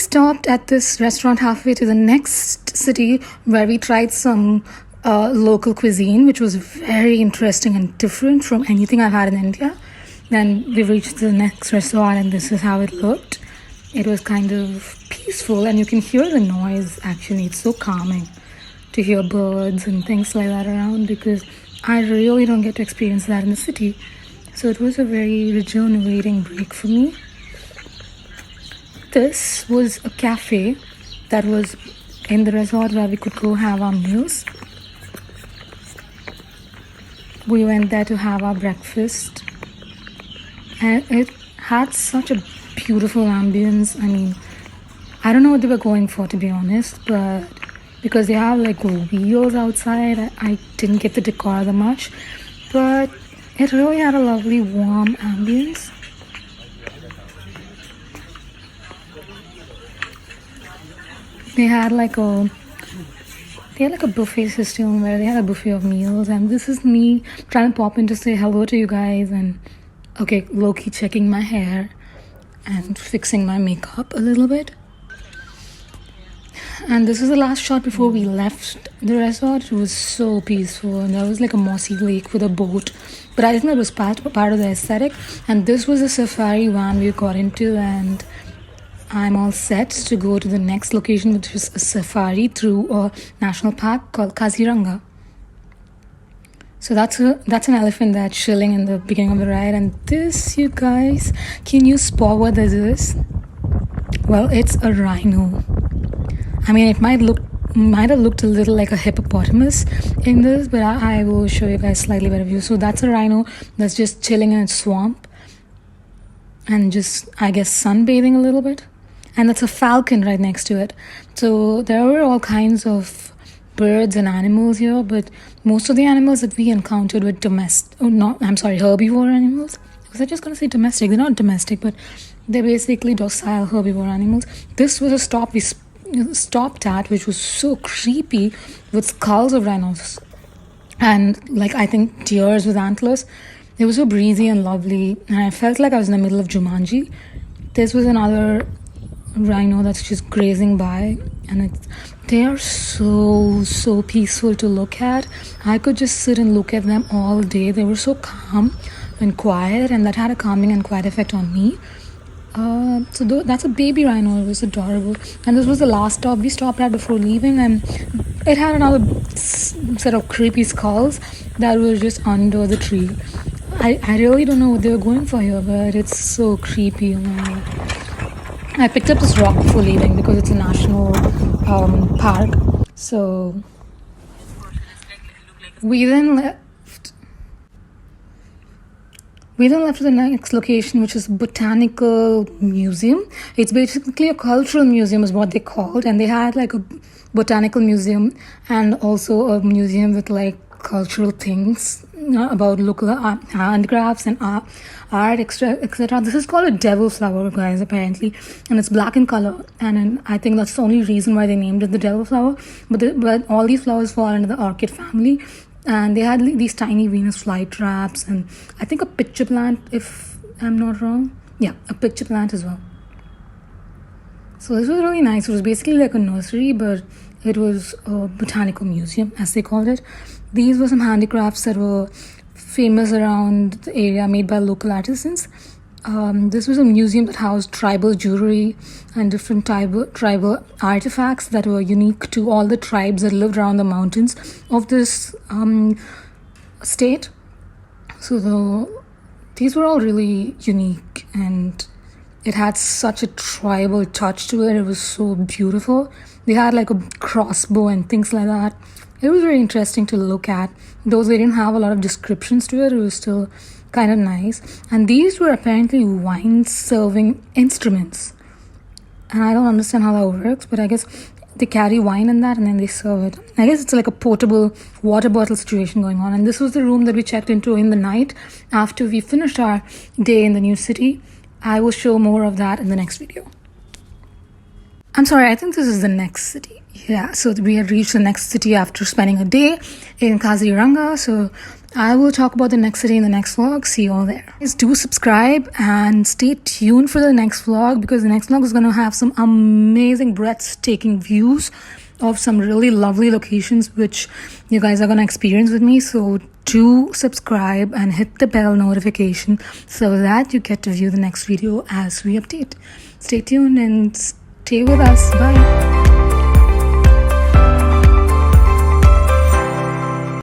stopped at this restaurant halfway to the next city where we tried some local cuisine, which was very interesting and different from anything I've had in India. Then we reached the next restaurant, and this is how it looked. It was kind of peaceful, and you can hear the noise actually. It's so calming to hear birds and things like that around, because I really don't get to experience that in the city. So it was a very rejuvenating break for me. This was a cafe that was in the resort where we could go have our meals. We went there to have our breakfast, and it had such a beautiful ambience. I mean, I don't know what they were going for, to be honest, but because they have like wheels outside, I didn't get the decor that much, but it really had a lovely warm ambience. They had like a buffet system where they had a buffet of meals, and this is me trying to pop in to say hello to you guys, and okay, low-key checking my hair and fixing my makeup a little bit. And this is the last shot before we left the resort. It was so peaceful, and there was like a mossy lake with a boat, but I think that was part of the aesthetic. And this was a safari van we got into, and I'm all set to go to the next location, which is a safari through a national park called Khaziranga. So that's an elephant that's chilling in the beginning of the ride. And this, you guys, can you spot what this is? Well, it's a rhino. I mean, it might have looked a little like a hippopotamus in this, but I will show you guys slightly better view. So that's a rhino that's just chilling in a swamp and just, I guess, sunbathing a little bit. And that's a falcon right next to it. So there were all kinds of birds and animals here, but most of the animals that we encountered were herbivore animals. Was I just going to say domestic? They're not domestic, but they're basically docile herbivore animals. This was a stop we stopped at, which was so creepy, with skulls of rhinos and like I think deers with antlers. It was so breezy and lovely, and I felt like I was in the middle of Jumanji. This was another rhino that's just grazing by, and they are so peaceful to look at. I could just sit and look at them all day. They were so calm and quiet, and that had a calming and quiet effect on me. That's a baby rhino. It was adorable, and this was the last stop we stopped at before leaving, and it had another set of creepy skulls that were just under the tree. I really don't know what they were going for here, but it's so creepy. I picked up this rock before leaving because it's a national park. So we then left to the next location, which is a botanical museum. It's basically a cultural museum is what they called, and they had like a botanical museum and also a museum with like cultural things about local handicrafts and art, etc. This is called a devil flower, guys, apparently, and it's black in color, and I think that's the only reason why they named it the devil flower. But all these flowers fall under the orchid family, and they had these tiny Venus flytraps, and I think a pitcher plant, if I'm not wrong. Yeah, a pitcher plant as well. So this was really nice. It was basically like a nursery, but it was a botanical museum, as they called it. These were some handicrafts that were famous around the area, made by local artisans. This was a museum that housed tribal jewelry and different tribal artifacts that were unique to all the tribes that lived around the mountains of this state. So these were all really unique, and it had such a tribal touch to it. It was so beautiful. They had like a crossbow and things like that. It was very interesting to look at. Though they didn't have a lot of descriptions to it, it was still kind of nice. And these were apparently wine serving instruments. And I don't understand how that works, but I guess they carry wine in that and then they serve it. I guess it's like a portable water bottle situation going on. And this was the room that we checked into in the night after we finished our day in the new city. I will show more of that in the next video. I'm sorry, I think this is the next city. Yeah, so we had reached the next city after spending a day in Khaziranga. So I will talk about the next city in the next vlog. See you all there. Please do subscribe and stay tuned for the next vlog, because the next vlog is going to have some amazing, breathtaking views of some really lovely locations which you guys are going to experience with me. So do subscribe and hit the bell notification so that you get to view the next video as we update. Stay tuned and stay with us. Bye.